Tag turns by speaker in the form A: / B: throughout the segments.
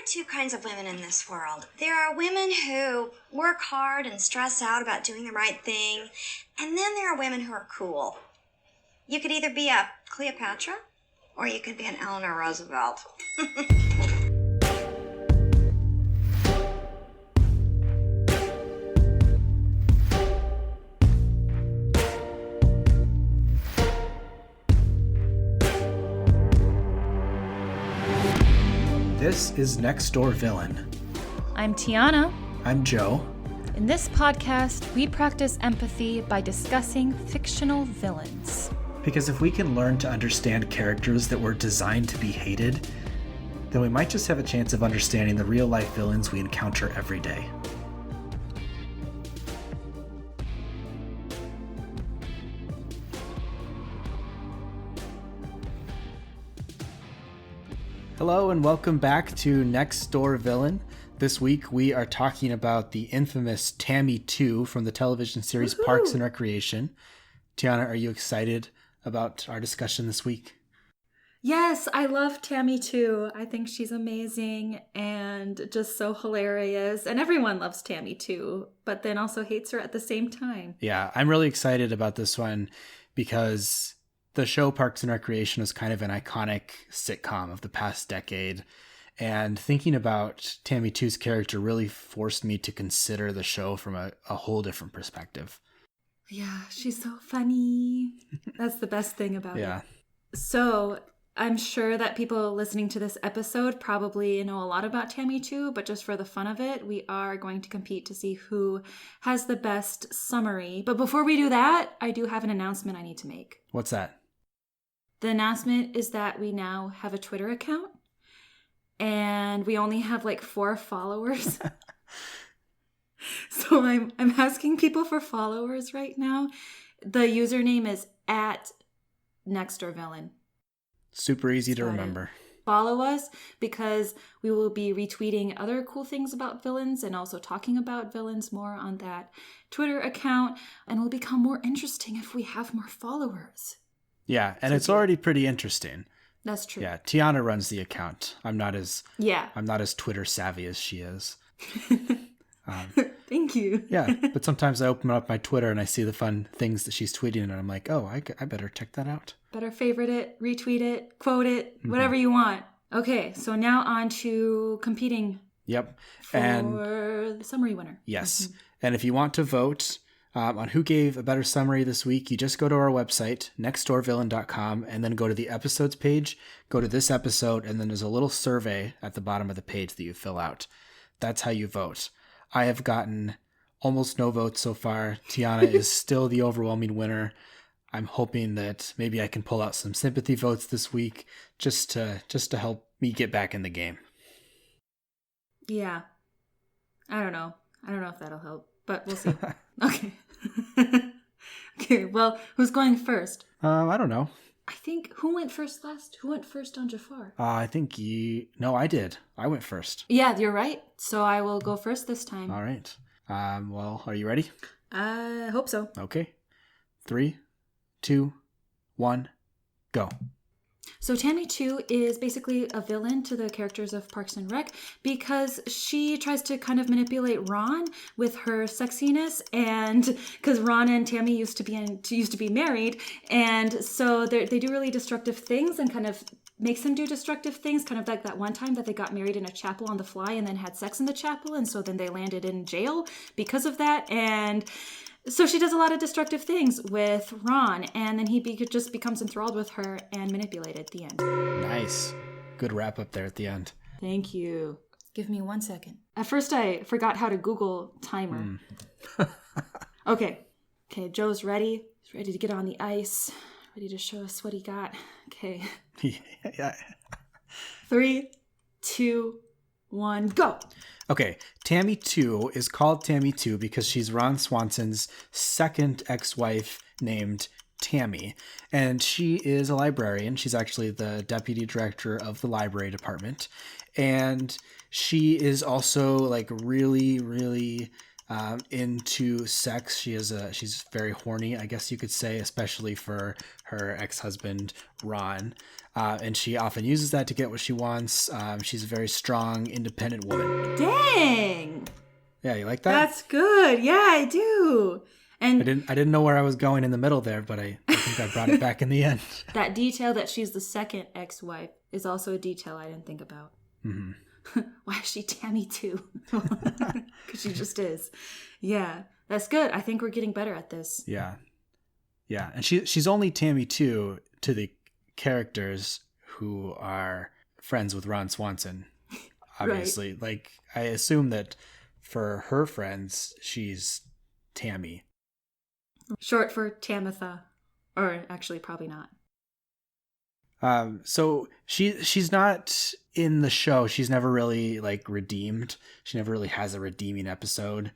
A: are two kinds of women in this world. There are women who work hard and stress out about doing the right thing, and then there are women who are cool. You could either be a Cleopatra, or you could be an Eleanor Roosevelt.
B: This is Next Door Villain.
C: I'm Tiana.
B: I'm Joe.
C: In this podcast, we practice empathy by discussing fictional villains.
B: Because if we can learn to understand characters that were designed to be hated, then we might just have a chance of understanding the real-life villains we encounter every day. Hello and welcome back to Next Door Villain. This week we are talking about the infamous Tammy 2 from the television series Parks and Recreation. Tiana, are you excited about our discussion this week?
C: Yes, I love Tammy too. I think she's amazing and just so hilarious. And everyone loves Tammy too, but then also hates her at the same time.
B: Yeah, I'm really excited about this one because the show Parks and Recreation is kind of an iconic sitcom of the past decade. And thinking about Tammy 2's character really forced me to consider the show from a whole different perspective.
C: Yeah, she's so funny. That's the best thing about
B: it.
C: So I'm sure that people listening to this episode probably know a lot about Tammy 2, but just for the fun of it, we are going to compete to see who has the best summary. But before we do that, I do have an announcement I need to make.
B: What's that?
C: The announcement is that we now have a Twitter account, and we only have like 4 followers. So I'm asking people for followers right now. The username is @NextDoorVillain.
B: Super easy to remember.
C: Follow us because we will be retweeting other cool things about villains and also talking about villains more on that Twitter account, and will become more interesting if we have more followers.
B: Yeah, and it's already pretty interesting.
C: That's true.
B: Yeah, Tiana runs the account. I'm not as Twitter savvy as she is.
C: Thank you.
B: Yeah, but sometimes I open up my Twitter and I see the fun things that she's tweeting, and I'm like, oh, I better check that out.
C: Better favorite it, retweet it, quote it, whatever you want. Okay, so now on to competing.
B: Yep.
C: For the summary winner.
B: Yes. Mm-hmm. And if you want to vote on who gave a better summary this week, you just go to our website, nextdoorvillain.com, and then go to the episodes page, go to this episode, and then there's a little survey at the bottom of the page that you fill out. That's how you vote. I have gotten almost no votes so far. Tiana is still the overwhelming winner. I'm hoping that maybe I can pull out some sympathy votes this week just to help me get back in the game.
C: Yeah. I don't know if that'll help, but we'll see. Okay. Okay, well, who's going first?
B: I don't know.
C: I think, who went first last? Who went first on Jafar?
B: I think No, I did. I went first.
C: Yeah, you're right. So I will go first this time.
B: All right. Well, are you ready?
C: I hope so.
B: Okay. 3, 2, 1, go.
C: So Tammy 2 is basically a villain to the characters of Parks and Rec because she tries to kind of manipulate Ron with her sexiness, and because Ron and Tammy used to be married, and so they do really destructive things and kind of makes them do destructive things, kind of like that one time that they got married in a chapel on the fly and then had sex in the chapel, and so then they landed in jail because of that. And so she does a lot of destructive things with Ron, and then he just becomes enthralled with her and manipulated at the end. Nice.
B: Good wrap up there at the end.
C: Thank you. Give me 1 second. At first I forgot how to Google timer. Okay, Joe's ready. He's ready to get on the ice. Ready to show us what he got. Okay.
B: Yeah.
C: 3, 2, 1, go.
B: Okay, Tammy 2 is called Tammy 2 because she's Ron Swanson's second ex-wife named Tammy. And she is a librarian. She's actually the deputy director of the library department. And she is also like really, really into sex. She's very horny, I guess you could say, especially for her ex-husband, Ron. And she often uses that to get what she wants. She's a very strong, independent woman.
C: Dang.
B: Yeah, you like that?
C: That's good. Yeah, I do. And
B: I didn't know where I was going in the middle there, but I think I brought it back in the end.
C: that detail that she's the second ex-wife is also a detail I didn't think about.
B: Mm-hmm.
C: Why is she Tammy too? Because she just is. Yeah, that's good. I think we're getting better at this.
B: Yeah. Yeah. And she's only Tammy too to the characters who are friends with Ron Swanson. Obviously. Right. Like, I assume that for her friends, she's Tammy.
C: Short for Tamitha. Or actually, probably not.
B: So she's not in the show. She's never really like redeemed. She never really has a redeeming episode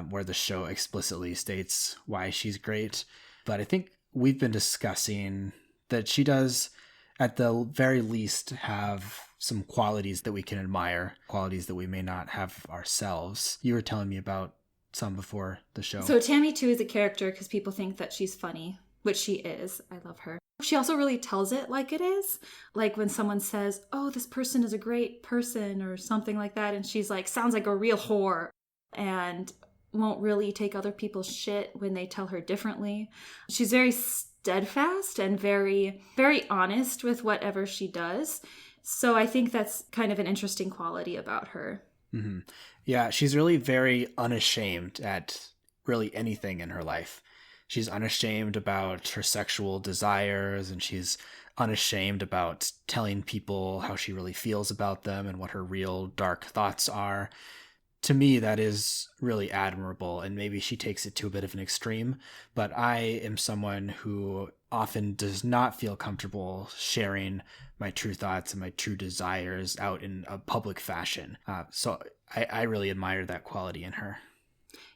B: where the show explicitly states why she's great. But I think we've been discussing that she does, at the very least, have some qualities that we can admire, qualities that we may not have ourselves. You were telling me about some before the show.
C: So Tammy too is a character because people think that she's funny, which she is. I love her. She also really tells it like it is. Like when someone says, oh, this person is a great person or something like that. And she's like, sounds like a real whore. And won't really take other people's shit when they tell her differently. She's very steadfast and very, very honest with whatever she does. So I think that's kind of an interesting quality about her.
B: Mm-hmm. Yeah, she's really very unashamed at really anything in her life. She's unashamed about her sexual desires, and she's unashamed about telling people how she really feels about them and what her real dark thoughts are. To me, that is really admirable, and maybe she takes it to a bit of an extreme, but I am someone who often does not feel comfortable sharing my true thoughts and my true desires out in a public fashion. So I really admire that quality in her.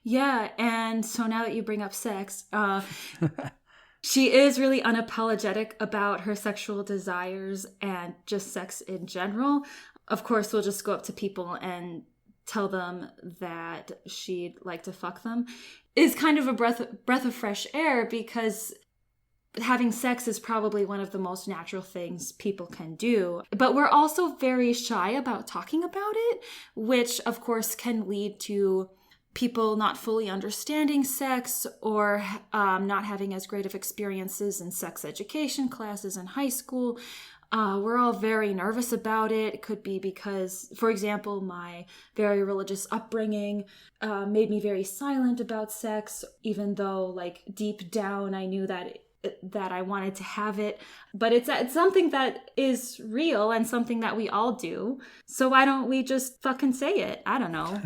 C: Yeah, and so now that you bring up sex, she is really unapologetic about her sexual desires and just sex in general. Of course, we'll just go up to people and tell them that she'd like to fuck them. Is kind of a breath of fresh air because having sex is probably one of the most natural things people can do. But we're also very shy about talking about it, which of course can lead to people not fully understanding sex or not having as great of experiences in sex education classes in high school. We're all very nervous about it. It could be because, for example, my very religious upbringing made me very silent about sex, even though, like, deep down I knew that I wanted to have it. But it's something that is real and something that we all do. So why don't we just fucking say it? I don't know.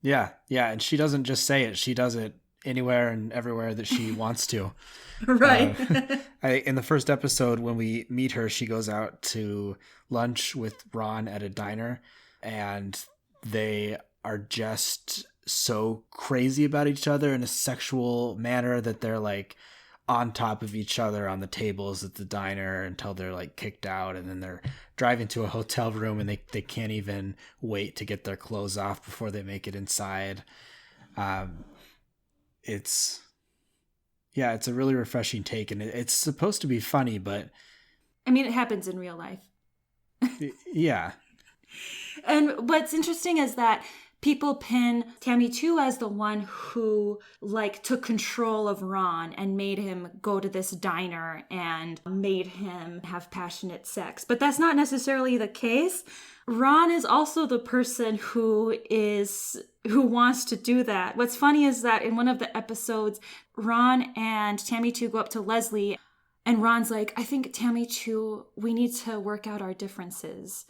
B: Yeah, and she doesn't just say it. She does it anywhere and everywhere that she wants to.
C: Right.
B: In the first episode, when we meet her, she goes out to lunch with Ron at a diner, and they are just so crazy about each other in a sexual manner that they're like on top of each other on the tables at the diner until they're like kicked out, and then they're driving to a hotel room and they can't even wait to get their clothes off before they make it inside. It's a really refreshing take, and it's supposed to be funny, but
C: I mean, it happens in real life.
B: Yeah.
C: And what's interesting is that people pin Tammy too as the one who like took control of Ron and made him go to this diner and made him have passionate sex. But that's not necessarily the case. Ron is also the person who wants to do that. What's funny is that in one of the episodes, Ron and Tammy 2 go up to Leslie, and Ron's like, I think Tammy 2, we need to work out our differences.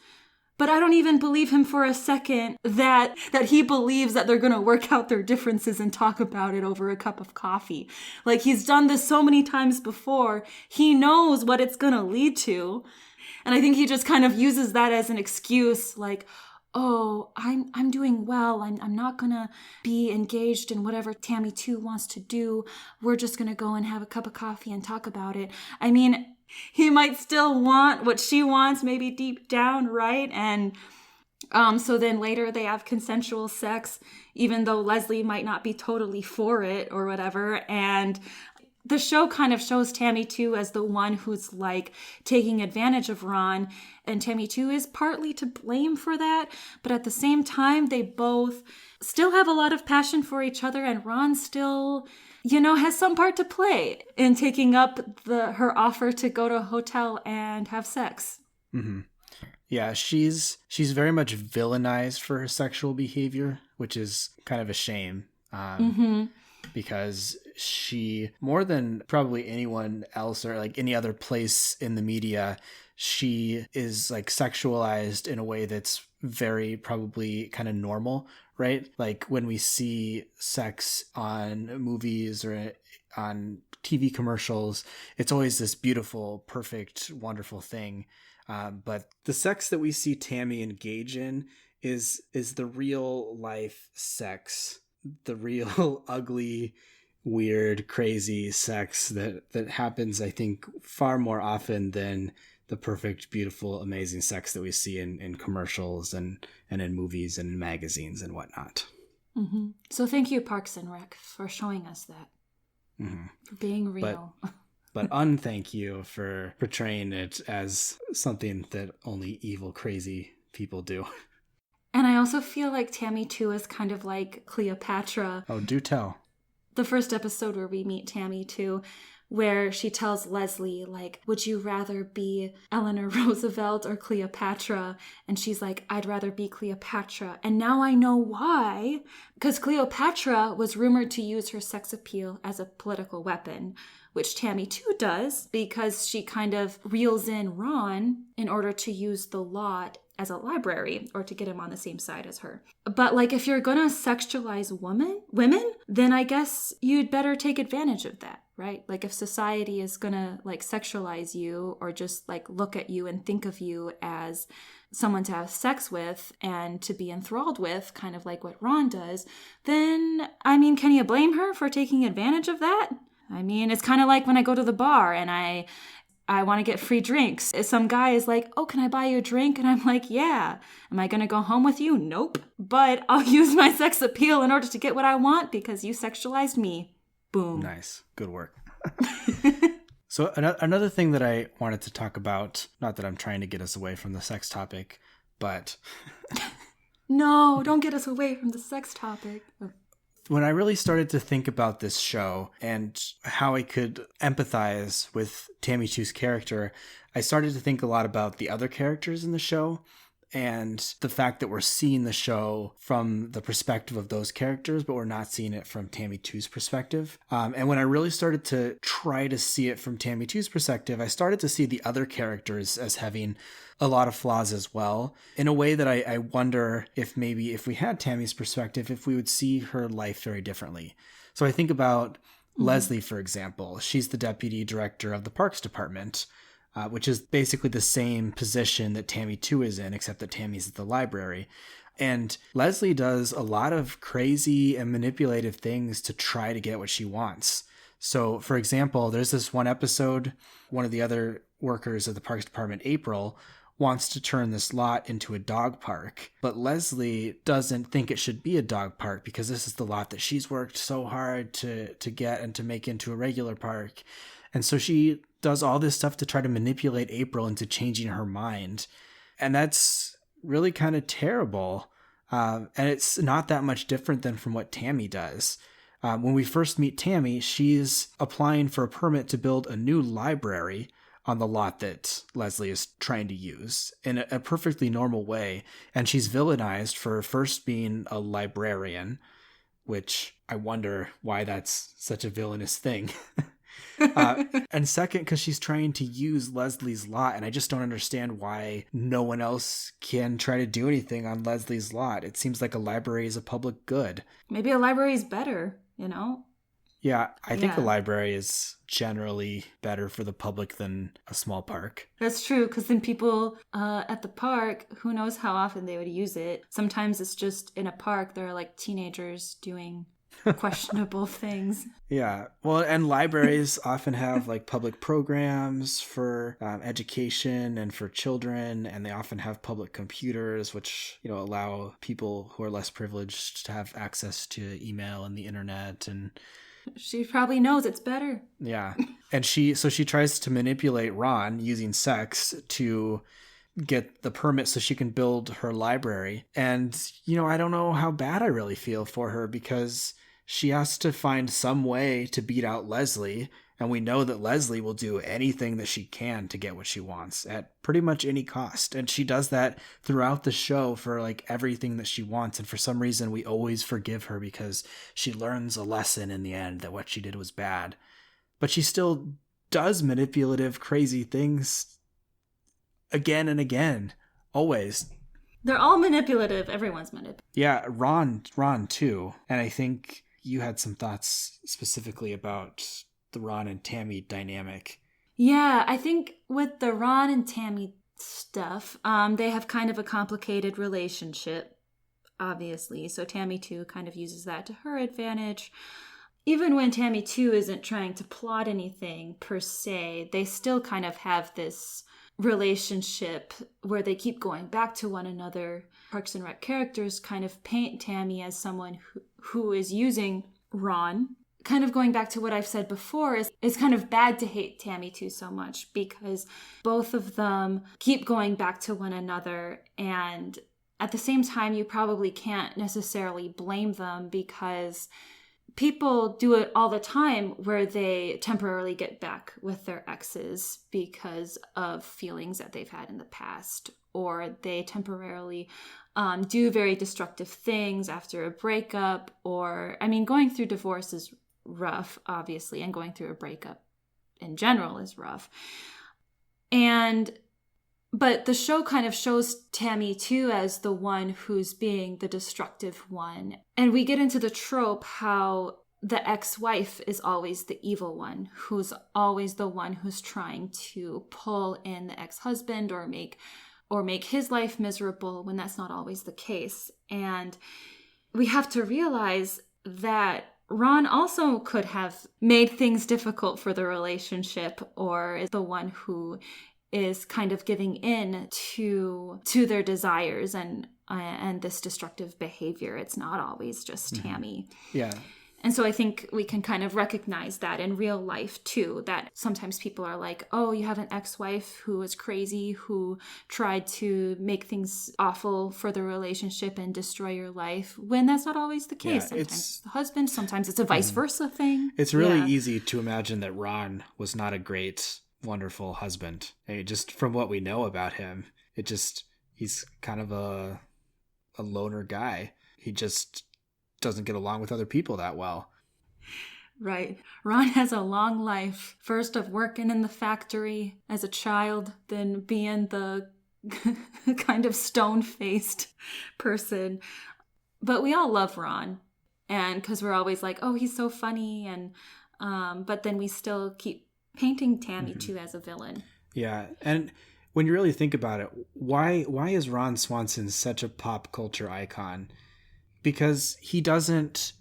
C: But I don't even believe him for a second that he believes that they're going to work out their differences and talk about it over a cup of coffee. Like, he's done this so many times before. He knows what it's going to lead to. And I think he just kind of uses that as an excuse, like, oh, I'm doing well. I'm not going to be engaged in whatever Tammy 2 wants to do. We're just going to go and have a cup of coffee and talk about it. I mean, he might still want what she wants, maybe deep down, right? And So then later they have consensual sex, even though Leslie might not be totally for it or whatever. And the show kind of shows Tammy too as the one who's like taking advantage of Ron. And Tammy too is partly to blame for that. But at the same time, they both still have a lot of passion for each other. And Ron still, has some part to play in taking up her offer to go to a hotel and have sex.
B: Mm-hmm. Yeah, she's very much villainized for her sexual behavior, which is kind of a shame. Because she, more than probably anyone else or like any other place in the media, she is like sexualized in a way that's very probably kind of normal, right? Like when we see sex on movies or on TV commercials, it's always this beautiful, perfect, wonderful thing. But the sex that we see Tammy engage in is the real life sex, the real ugly, weird, crazy sex that happens, I think, far more often than the perfect, beautiful, amazing sex that we see in commercials and in movies and in magazines and whatnot.
C: Mm-hmm. So thank you, Parks and Rec, for showing us that.
B: Mm-hmm.
C: For being real.
B: But unthank you for portraying it as something that only evil, crazy people do.
C: And I also feel like Tammy too is kind of like Cleopatra.
B: Oh, do tell.
C: The first episode where we meet Tammy too, where she tells Leslie, like, would you rather be Eleanor Roosevelt or Cleopatra? And she's like, I'd rather be Cleopatra. And now I know why. Because Cleopatra was rumored to use her sex appeal as a political weapon, which Tammy too does, because she kind of reels in Ron in order to use the lot as a library or to get him on the same side as her. But like, if you're gonna sexualize women, then I guess you'd better take advantage of that, right? Like if society is gonna like sexualize you or just like look at you and think of you as someone to have sex with and to be enthralled with, kind of like what Ron does, then, I mean, can you blame her for taking advantage of that? I mean, it's kind of like when I go to the bar and I want to get free drinks. Some guy is like, oh, can I buy you a drink? And I'm like, yeah. Am I going to go home with you? Nope. But I'll use my sex appeal in order to get what I want because you sexualized me. Boom.
B: Nice. Good work. So another thing that I wanted to talk about, not that I'm trying to get us away from the sex topic, but...
C: No, don't get us away from the sex topic.
B: When I really started to think about this show and how I could empathize with Tammy Chu's character, I started to think a lot about the other characters in the show and the fact that we're seeing the show from the perspective of those characters, but we're not seeing it from Tammy Chu's perspective. And when I really started to try to see it from Tammy Chu's perspective, I started to see the other characters as having a lot of flaws as well, in a way that I wonder if maybe if we had Tammy's perspective, if we would see her life very differently. So I think about Leslie, for example. She's the deputy director of the Parks Department, which is basically the same position that Tammy 2 is in, except that Tammy's at the library. And Leslie does a lot of crazy and manipulative things to try to get what she wants. So, for example, there's this one episode, one of the other workers of the Parks Department, April, wants to turn this lot into a dog park. But Leslie doesn't think it should be a dog park because this is the lot that she's worked so hard to get and to make into a regular park. And so she does all this stuff to try to manipulate April into changing her mind. And that's really kind of terrible. And it's not that much different than from what Tammy does. When we first meet Tammy, she's applying for a permit to build a new library on the lot that Leslie is trying to use in a perfectly normal way. And she's villainized for first being a librarian, which I wonder why that's such a villainous thing. And second, because she's trying to use Leslie's lot, and I just don't understand why no one else can try to do anything on Leslie's lot. It seems like a library is a public good.
C: Maybe a library is better, you know?
B: Yeah, I think a library is generally better for the public than a small park.
C: That's true, because then people at the park, who knows how often they would use it. Sometimes it's just in a park, there are like teenagers doing questionable things.
B: Yeah. Well, and libraries often have like public programs for education and for children, and they often have public computers, which, allow people who are less privileged to have access to email and the internet. And
C: She probably knows it's better.
B: yeah. And she tries to manipulate Ron using sex to get the permit so she can build her library. And, I don't know how bad I really feel for her, because she has to find some way to beat out Leslie. And we know that Leslie will do anything that she can to get what she wants at pretty much any cost. And she does that throughout the show for like everything that she wants. And for some reason, we always forgive her because she learns a lesson in the end that what she did was bad. But she still does manipulative, crazy things again and again. Always.
C: They're all manipulative. Everyone's manipulative.
B: Yeah, Ron too. And I think you had some thoughts specifically about the Ron and Tammy dynamic.
C: Yeah, I think with the Ron and Tammy stuff, they have kind of a complicated relationship, obviously. So Tammy too kind of uses that to her advantage. Even when Tammy too isn't trying to plot anything per se, they still kind of have this relationship where they keep going back to one another. Parks and Rec characters kind of paint Tammy as someone who is using Ron. Kind of going back to what I've said before, it's kind of bad to hate Tammy too so much, because both of them keep going back to one another, and at the same time you probably can't necessarily blame them, because people do it all the time where they temporarily get back with their exes because of feelings that they've had in the past, or they temporarily do very destructive things after a breakup. Or, going through divorce is rough, obviously, and going through a breakup in general is rough. But the show kind of shows Tammy too as the one who's being the destructive one. And we get into the trope how the ex-wife is always the evil one, who's always the one who's trying to pull in the ex-husband or make his life miserable, when that's not always the case. And we have to realize that Ron also could have made things difficult for the relationship, or is the one who is kind of giving in to their desires and this destructive behavior. It's not always just Tammy.
B: Yeah.
C: And so I think we can kind of recognize that in real life too, that sometimes people are like, oh, you have an ex-wife who is crazy, who tried to make things awful for the relationship and destroy your life, when that's not always the case.
B: Yeah,
C: sometimes it's the husband, sometimes it's a vice versa thing.
B: It's really easy to imagine that Ron was not a great, wonderful husband. I mean, just from what we know about him, he's kind of a loner guy. He just doesn't get along with other people that well.
C: Right. Ron has a long life. First of working in the factory as a child, then being the kind of stone-faced person. But we all love Ron. And because we're always like, oh, he's so funny. And but then we still keep painting Tammy too as a villain. Yeah.
B: And when you really think about it, why is Ron Swanson such a pop culture icon? Because he doesn't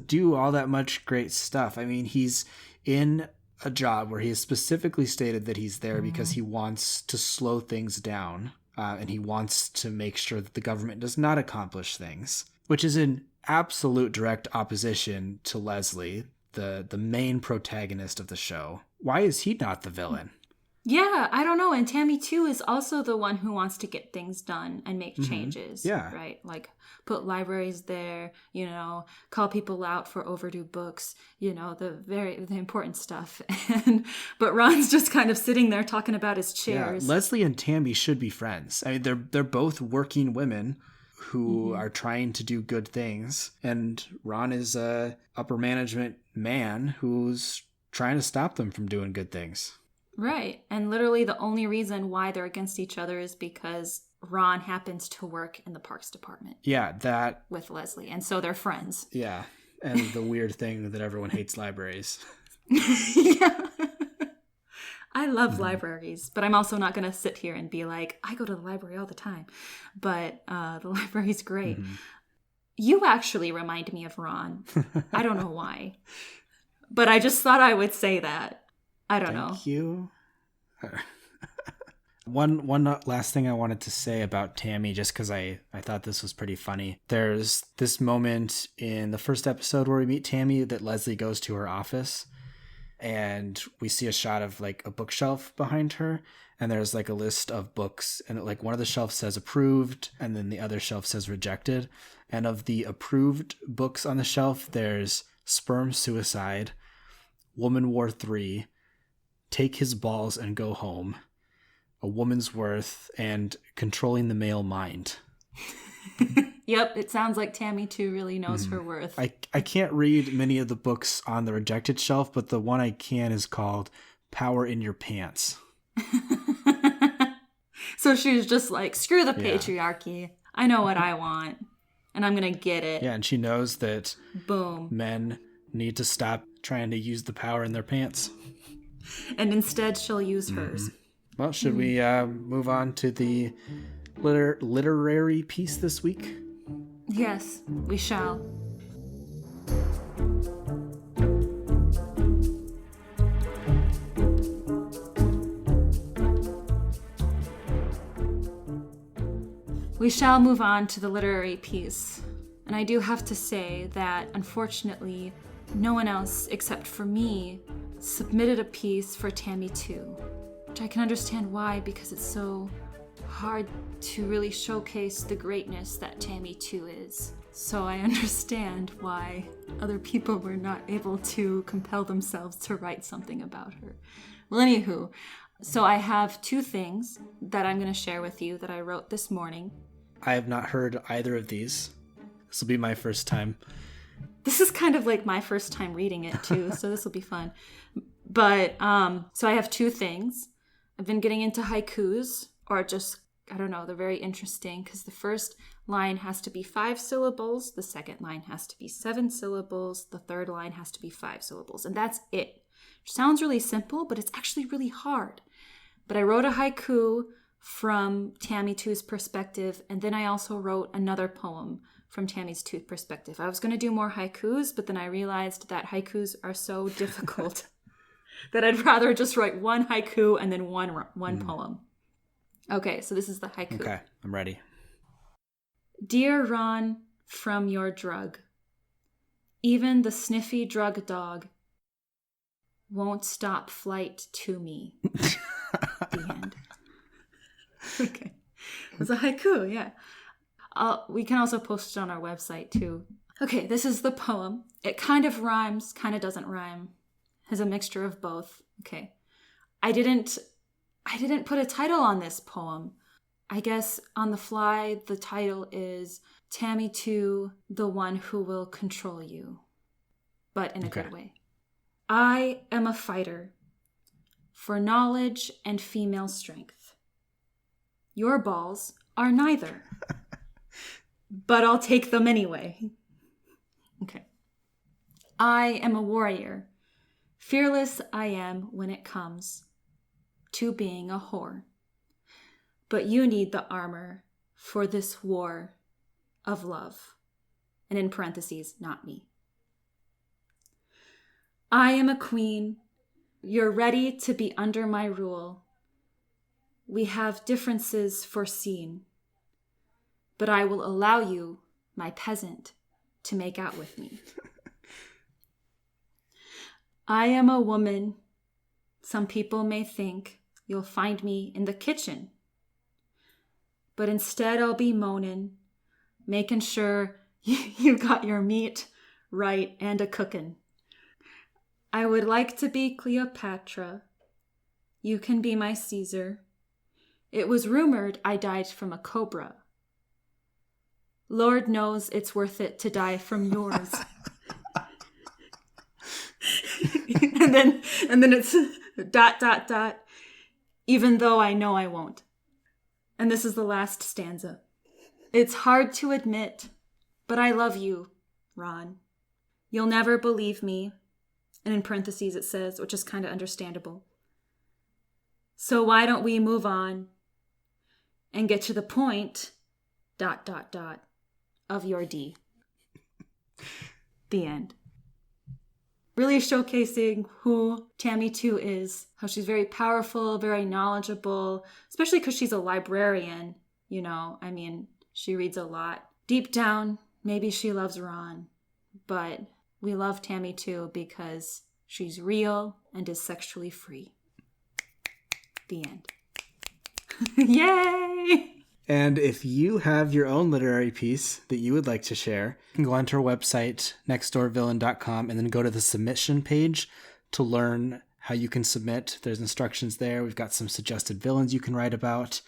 B: do all that much great stuff. I mean, he's in a job where he has specifically stated that he's there because he wants to slow things down, and he wants to make sure that the government does not accomplish things, which is in absolute direct opposition to Leslie, the main protagonist of the show. Why is he not the villain?
C: Yeah, I don't know. And Tammy, too, is also the one who wants to get things done and make changes. Yeah. Right? Like, put libraries there, call people out for overdue books, the important stuff. But Ron's just kind of sitting there talking about his chairs.
B: Yeah, Leslie and Tammy should be friends. I mean, they're both working women who are trying to do good things. And Ron is a upper management man who's trying to stop them from doing good things.
C: Right. And literally the only reason why they're against each other is because Ron happens to work in the parks department.
B: Yeah, that...
C: with Leslie. And so they're friends.
B: Yeah. And the weird thing that everyone hates libraries.
C: Yeah. I love libraries, but I'm also not going to sit here and be like, I go to the library all the time. But the library's great. You actually remind me of Ron. I don't know why. But I just thought I would say that. I don't know.
B: Thank you. One last thing I wanted to say about Tammy, just because I thought this was pretty funny. There's this moment in the first episode where we meet Tammy that Leslie goes to her office, and we see a shot of like a bookshelf behind her, and there's like a list of books, and like one of the shelves says approved, and then the other shelf says rejected. And of the approved books on the shelf, there's Sperm Suicide, Woman War 3, Take His Balls and Go Home, A Woman's Worth, and Controlling the Male Mind.
C: Yep, it sounds like Tammy too really knows her worth.
B: I can't read many of the books on the rejected shelf, but the one I can is called Power in Your Pants.
C: So she's just like, screw the patriarchy. I know what I want, and I'm going to get it.
B: Yeah, and she knows that
C: Boom.
B: men need to stop trying to use the power in their pants.
C: And instead, she'll use hers.
B: Well, should we move on to the literary piece this week?
C: Yes, we shall. We shall move on to the literary piece. And I do have to say that, unfortunately, no one else except for me submitted a piece for Tammy 2. Which I can understand why, because it's so hard to really showcase the greatness that Tammy 2 is. So I understand why other people were not able to compel themselves to write something about her. Well, anywho, so I have 2 things that I'm going to share with you that I wrote this morning.
B: I have not heard either of these. This will be my first time.
C: This is kind of like my first time reading it too, so this will be fun. But, so I have 2 things. I've been getting into haikus, or just, I don't know, they're very interesting because the first line has to be 5 syllables, the second line has to be 7 syllables, the third line has to be 5 syllables, and that's it. Which sounds really simple, but it's actually really hard. But I wrote a haiku from Tammy 2's perspective, and then I also wrote another poem from Tammy's 2 perspective. I was going to do more haikus, but then I realized that haikus are so difficult that I'd rather just write one haiku and then one poem. Okay, so this is the haiku.
B: Okay, I'm ready.
C: Dear Ron, from your drug, even the sniffy drug dog won't stop flight to me. The end. Okay. It's a haiku, yeah. We can also post it on our website too. Okay, this is the poem. It kind of rhymes, kind of doesn't rhyme. Has a mixture of both. Okay. I didn't put a title on this poem. I guess on the fly, the title is Tammy 2, the one who will control you. But in a good way. I am a fighter for knowledge and female strength. Your balls are neither. But I'll take them anyway. Okay. I am a warrior. Fearless I am when it comes to being a whore. But you need the armor for this war of love. And in parentheses, not me. I am a queen. You're ready to be under my rule. We have differences foreseen. But I will allow you, my peasant, to make out with me. I am a woman. Some people may think you'll find me in the kitchen. But instead I'll be moaning, making sure you got your meat right and a cookin'. I would like to be Cleopatra. You can be my Caesar. It was rumored I died from a cobra. Lord knows it's worth it to die from yours. and then it's ... even though I know I won't. And this is the last stanza. It's hard to admit, but I love you, Ron. You'll never believe me. And in parentheses it says, which is kind of understandable. So why don't we move on and get to the point, ... of your D. The end. Really showcasing who Tammy 2 is, how she's very powerful, very knowledgeable, especially because she's a librarian. You know, I mean, she reads a lot. Deep down, maybe she loves Ron, but we love Tammy 2 because she's real and is sexually free. The end. Yay!
B: And if you have your own literary piece that you would like to share, you can go onto our website, nextdoorvillain.com, and then go to the submission page to learn how you can submit. There's instructions there. We've got some suggested villains you can write about.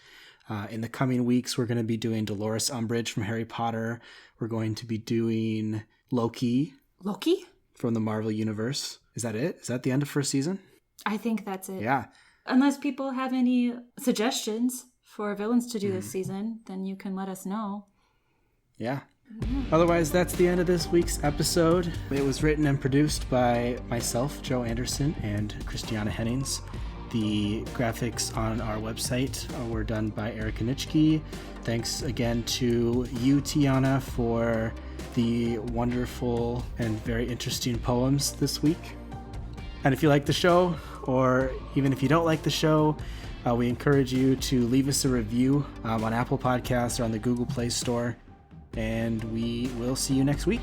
B: In the coming weeks, we're going to be doing Dolores Umbridge from Harry Potter. We're going to be doing Loki.
C: Loki?
B: From the Marvel Universe. Is that it? Is that the end of first season?
C: I think that's it.
B: Yeah.
C: Unless people have any suggestions for villains to do this season, then you can let us know.
B: Yeah. Otherwise, that's the end of this week's episode. It was written and produced by myself, Joe Anderson, and Christiana Hennings. The graphics on our website were done by Erica Nitschke. Thanks again to you, Tiana, for the wonderful and very interesting poems this week. And if you like the show, or even if you don't like the show, we encourage you to leave us a review on Apple Podcasts or on the Google Play Store. And we will see you next week.